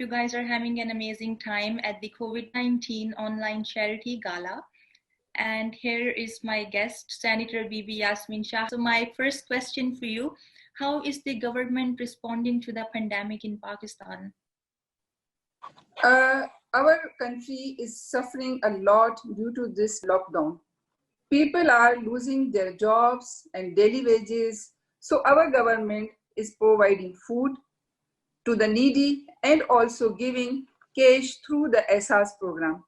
You guys are having an amazing time at the COVID-19 online charity gala. And here is my guest, Senator Bibi Yasmin Shah. So my first question for you, how is the government responding to the pandemic in Pakistan? Our country is suffering a lot due to this lockdown. People are losing their jobs and daily wages. So our government is providing food to the needy and also giving cash through the SRS program.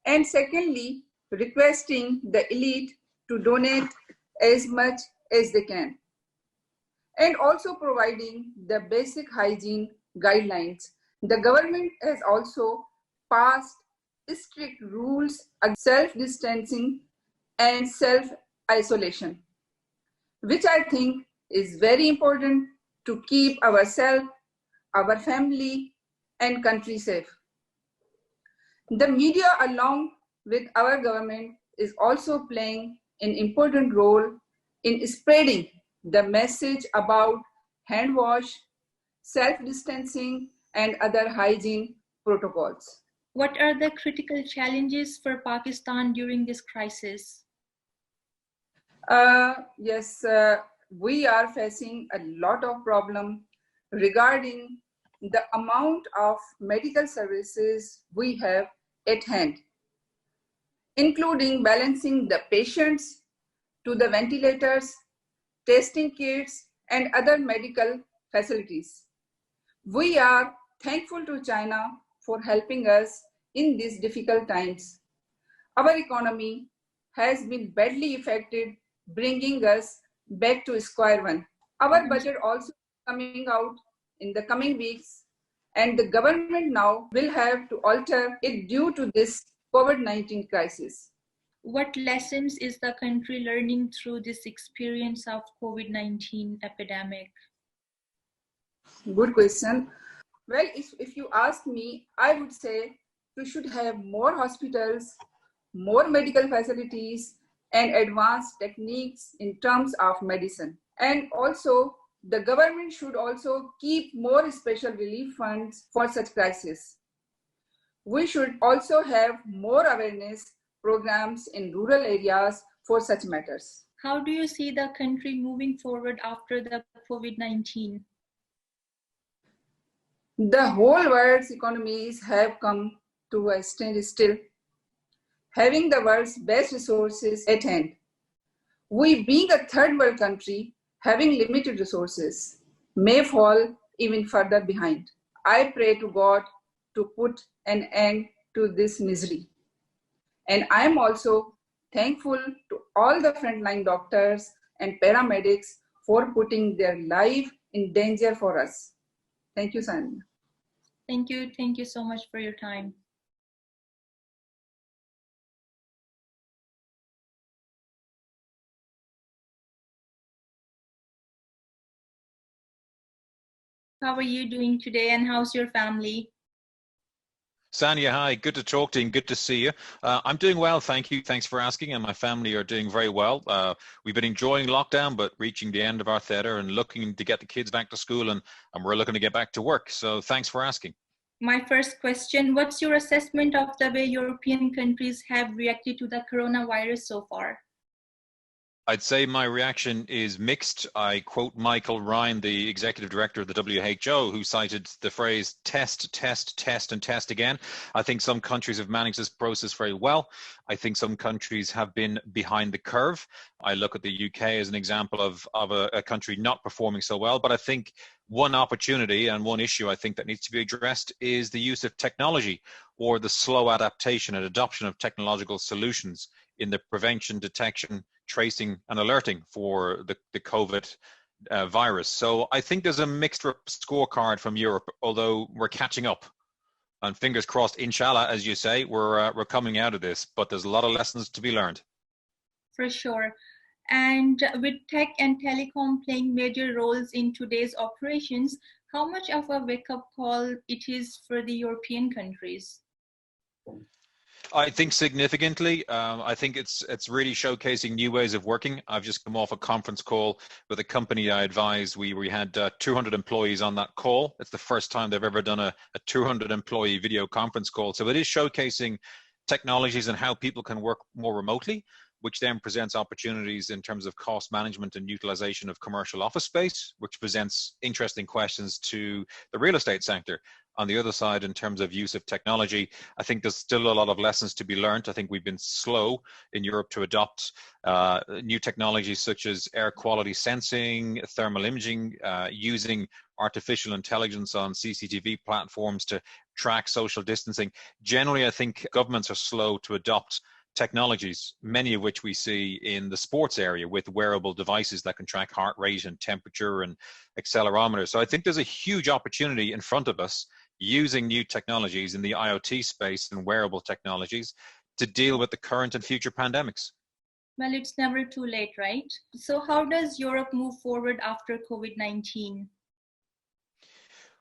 And secondly, requesting the elite to donate as much as they can. And also providing the basic hygiene guidelines. The government has also passed strict rules against self-distancing and self-isolation, which I think is very important to keep ourselves, our family, and country safe. The media, along with our government, is also playing an important role in spreading the message about hand wash, self-distancing, and other hygiene protocols. What are the critical challenges for Pakistan during this crisis? Yes, we are facing a lot of problems regarding the amount of medical services we have at hand, including balancing the patients to the ventilators, testing kits, and other medical facilities. We are thankful to China for helping us in these difficult times. Our economy has been badly affected, bringing us back to square one. Our budget also coming out in the coming weeks, and the government now will have to alter it due to this COVID-19 crisis. What lessons is the country learning through this experience of COVID-19 epidemic? Good question. Well, if you ask me, I would say we should have more hospitals, more medical facilities, and advanced techniques in terms of medicine. And also, the government should also keep more special relief funds for such crises. We should also have more awareness programs in rural areas for such matters. How do you see the country moving forward after the COVID-19? The whole world's economies have come to a standstill, having the world's best resources at hand. We, being a third world country, having limited resources, may fall even further behind. I pray to God to put an end to this misery. And I am also thankful to all the frontline doctors and paramedics for putting their life in danger for us. Thank you, Sania. Thank you. Thank you so much for your time. How are you doing today, and how's your family? Sania, hi. Good to talk to you and good to see you. I'm doing well, thank you. Thanks for asking, and my family are doing very well. We've been enjoying lockdown, but reaching the end of our theatre and looking to get the kids back to school, and we're looking to get back to work. So thanks for asking. My first question, what's your assessment of the way European countries have reacted to the coronavirus so far? I'd say my reaction is mixed. I quote Michael Ryan, the executive director of the WHO, who cited the phrase test, test, test, and test again. I think some countries have managed this process very well. I think some countries have been behind the curve. I look at the UK as an example of a country not performing so well. But I think one opportunity and one issue I think that needs to be addressed is the use of technology, or the slow adaptation and adoption of technological solutions in the prevention, detection, tracing and alerting for the COVID virus. So I think there's a mixed scorecard from Europe, although we're catching up. And fingers crossed, inshallah, as you say, we're coming out of this, but there's a lot of lessons to be learned. For sure. And with tech and telecom playing major roles in today's operations, how much of a wake-up call it is for the European countries? I think significantly. I think it's really showcasing new ways of working. I've just come off a conference call with a company I advise. We had 200 employees on that call. It's the first time they've ever done a 200 employee video conference call. So it is showcasing technologies and how people can work more remotely, which then presents opportunities in terms of cost management and utilization of commercial office space, which presents interesting questions to the real estate sector. On the other side, in terms of use of technology, I think there's still a lot of lessons to be learned. I think we've been slow in Europe to adopt new technologies such as air quality sensing, thermal imaging, using artificial intelligence on CCTV platforms to track social distancing. Generally, I think governments are slow to adopt technologies, many of which we see in the sports area with wearable devices that can track heart rate and temperature and accelerometer. So I think there's a huge opportunity in front of us using new technologies in the IoT space and wearable technologies to deal with the current and future pandemics. Well, it's never too late, right? So how does Europe move forward after COVID-19?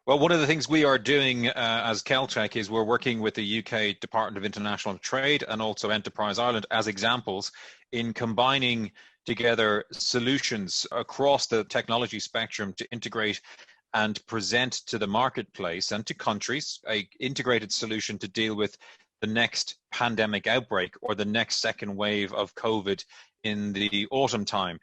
Well, one of the things we are doing as Keltec is we're working with the UK Department of International Trade and also Enterprise Ireland as examples in combining together solutions across the technology spectrum to integrate and present to the marketplace and to countries an integrated solution to deal with the next pandemic outbreak or the next second wave of COVID in the autumn time.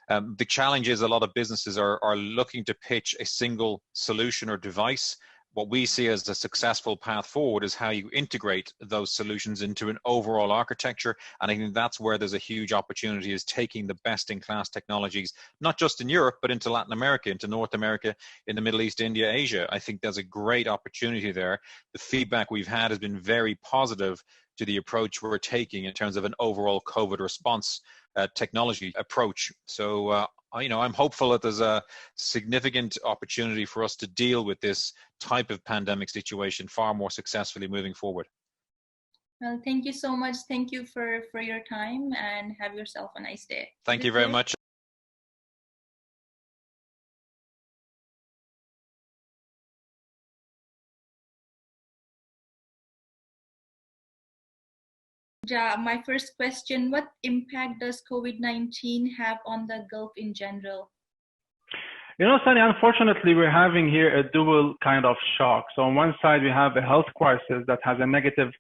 The challenge is a lot of businesses are looking to pitch a single solution or device. What we see as a successful path forward is how you integrate those solutions into an overall architecture. And I think that's where there's a huge opportunity, is taking the best in class technologies, not just in Europe, but into Latin America, into North America, in the Middle East, India, Asia. I think there's a great opportunity there. The feedback we've had has been very positive to the approach we're taking in terms of an overall COVID response technology approach. So, I'm hopeful that there's a significant opportunity for us to deal with this type of pandemic situation far more successfully moving forward. Well, thank you so much. Thank you for your time, and have yourself a nice day. Thank you very much. Ja, my first question, what impact does COVID-19 have on the Gulf in general? Sani, unfortunately, we're having here a dual kind of shock. So on one side, we have a health crisis that has a negative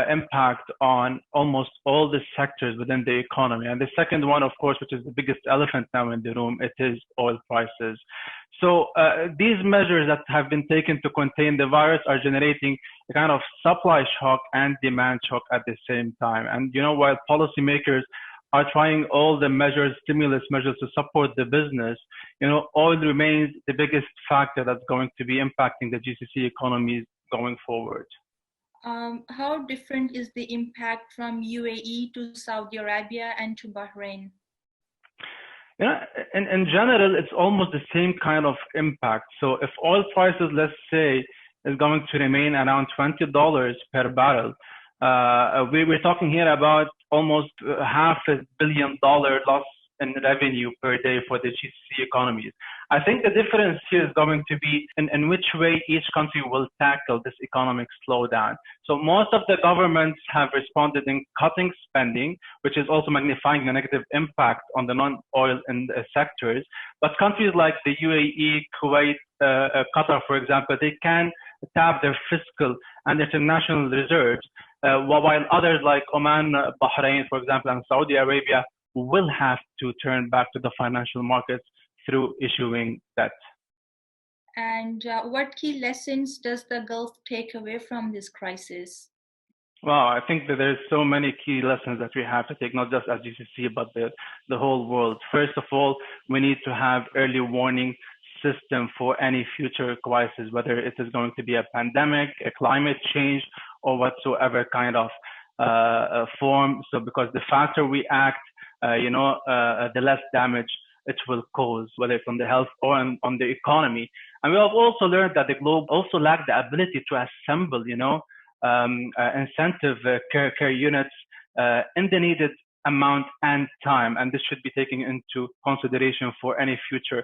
impact on almost all the sectors within the economy. And the second one, of course, which is the biggest elephant now in the room, it is oil prices. So these measures that have been taken to contain the virus are generating a kind of supply shock and demand shock at the same time. And, while policymakers are trying all the measures, stimulus measures to support the business, oil remains the biggest factor that's going to be impacting the GCC economies going forward. How different is the impact from UAE to Saudi Arabia and to Bahrain? In general, it's almost the same kind of impact. So if oil prices, let's say, is going to remain around $20 per barrel, we're talking here about almost $500 million loss in revenue per day for the GCC economies. I think the difference here is going to be in which way each country will tackle this economic slowdown. So most of the governments have responded in cutting spending, which is also magnifying the negative impact on the non-oil sectors. But countries like the UAE, Kuwait, Qatar, for example, they can tap their fiscal and international reserves, while others like Oman, Bahrain, for example, and Saudi Arabia will have to turn back to the financial markets through issuing debt. And what key lessons does the Gulf take away from this crisis? Well, I think that there's so many key lessons that we have to take, not just as GCC, but the whole world. First of all, we need to have early warning system for any future crisis, whether it is going to be a pandemic, a climate change, or whatsoever kind of form. So because the faster we act, the less damage it will cause, whether it's on the health or on the economy. And we have also learned that the globe also lacked the ability to assemble, incentive care units in the needed amount and time. And this should be taken into consideration for any future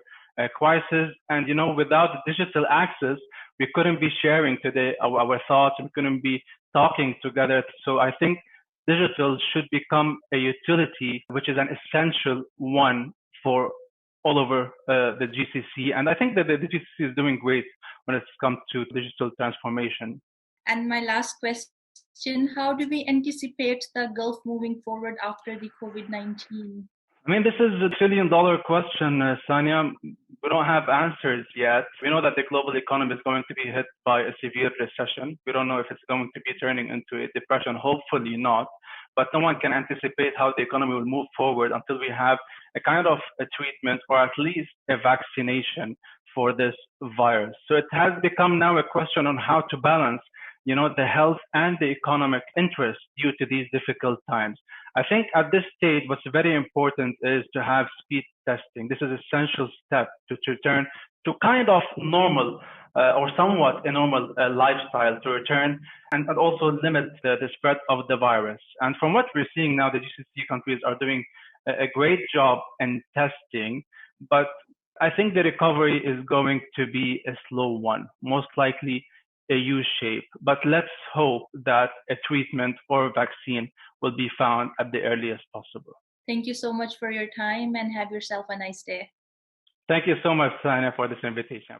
crisis. And, without digital access, we couldn't be sharing today our thoughts, we couldn't be talking together. So I think digital should become a utility, which is an essential one for all over the GCC. And I think that the GCC is doing great when it comes to digital transformation. And my last question, how do we anticipate the Gulf moving forward after the COVID-19? I mean, this is a trillion-dollar question, Sania. We don't have answers yet. We know that the global economy is going to be hit by a severe recession. We don't know if it's going to be turning into a depression. Hopefully not. But no one can anticipate how the economy will move forward until we have a kind of a treatment or at least a vaccination for this virus. So it has become now a question on how to balance, the health and the economic interest due to these difficult times. I think at this stage, what's very important is to have speed testing. This is an essential step to return to kind of normal or somewhat a normal lifestyle to return and also limit the spread of the virus. And from what we're seeing now, the GCC countries are doing a great job in testing, but I think the recovery is going to be a slow one, most likely a U-shape. But let's hope that a treatment or vaccine will be found at the earliest possible. Thank you so much for your time and have yourself a nice day. Thank you so much, Sania, for this invitation.